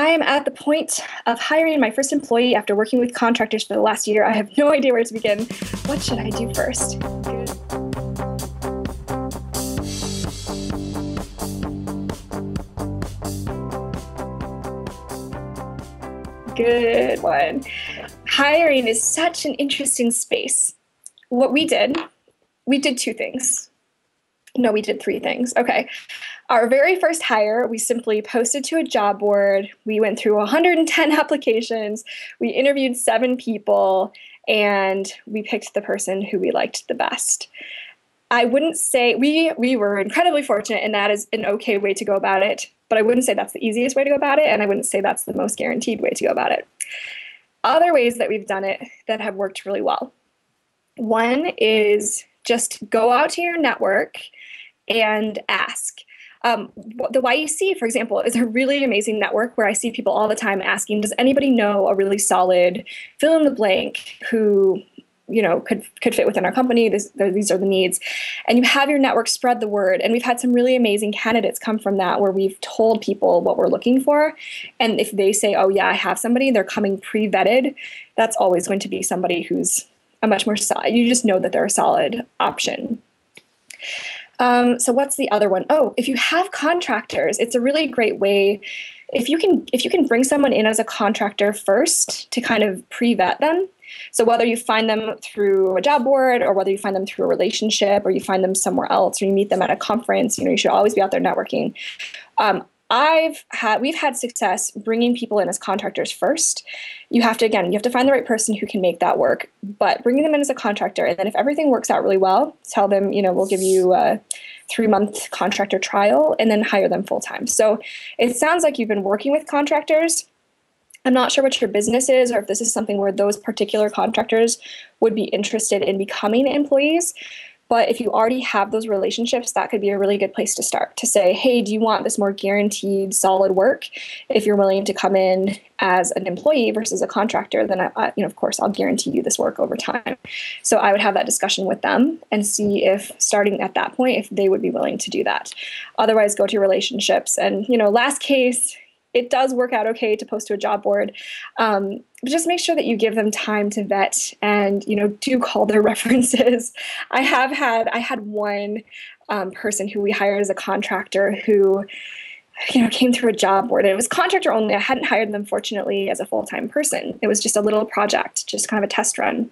I am at the point of hiring my first employee after working with contractors for the last year. I have no idea where to begin. What should I do first? Good one. Hiring is such an interesting space. What we did two things. No, we did three things. Okay. Our very first hire, we simply posted to a job board. We went through 110 applications. We interviewed 7 people, and we picked the person who we liked the best. I wouldn't say we were incredibly fortunate, and that is an okay way to go about it. But I wouldn't say that's the easiest way to go about it, and I wouldn't say that's the most guaranteed way to go about it. Other ways that we've done it that have worked really well. One is just go out to your network and ask. The YEC, for example, is a really amazing network where I see people all the time asking, does anybody know a really solid fill in the blank who could fit within our company? These are the needs. And you have your network spread the word. And we've had some really amazing candidates come from that where we've told people what we're looking for. And if they say, oh yeah, I have somebody, they're coming pre-vetted, that's always going to be somebody who's a much more solid. You just know that they're a solid option. So what's the other one? Oh, if you have contractors, it's a really great way. If you can bring someone in as a contractor first to kind of pre-vet them. So whether you find them through a job board or whether you find them through a relationship or you find them somewhere else or you meet them at a conference, you should always be out there networking. We've had success bringing people in as contractors first. You have to find the right person who can make that work, but bringing them in as a contractor. And then if everything works out really well, tell them, we'll give you a 3-month contractor trial and then hire them full time. So it sounds like you've been working with contractors. I'm not sure what your business is or if this is something where those particular contractors would be interested in becoming employees. But if you already have those relationships, that could be a really good place to start to say, hey, do you want this more guaranteed solid work? If you're willing to come in as an employee versus a contractor, then of course, I'll guarantee you this work over time. So I would have that discussion with them and see if starting at that point, if they would be willing to do that. Otherwise, go to your relationships. And, last case, it does work out okay to post to a job board. But just make sure that you give them time to vet and, do call their references. I had one person who we hired as a contractor who, came through a job board. It was contractor only. I hadn't hired them, fortunately, as a full-time person. It was just a little project, just kind of a test run.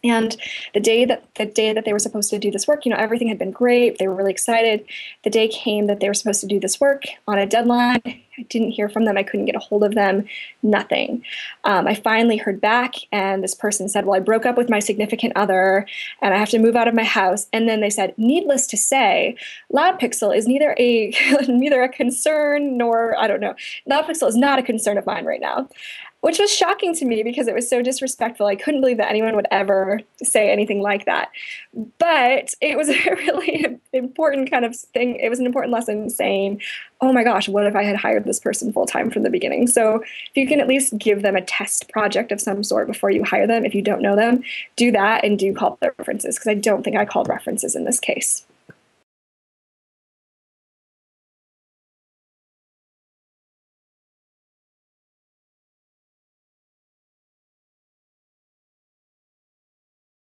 And the day that they were supposed to do this work, everything had been great. They were really excited. The day came that they were supposed to do this work on a deadline. I didn't hear from them. I couldn't get a hold of them. Nothing. I finally heard back, and this person said, well, I broke up with my significant other, and I have to move out of my house. And then they said, needless to say, LoudPixel is neither a concern nor, I don't know. LoudPixel is not a concern of mine right now. Which was shocking to me because it was so disrespectful. I couldn't believe that anyone would ever say anything like that. But it was a really important kind of thing. It was an important lesson saying, oh my gosh, what if I had hired this person full time from the beginning? So if you can at least give them a test project of some sort before you hire them, if you don't know them, do that and do call their references, because I don't think I called references in this case.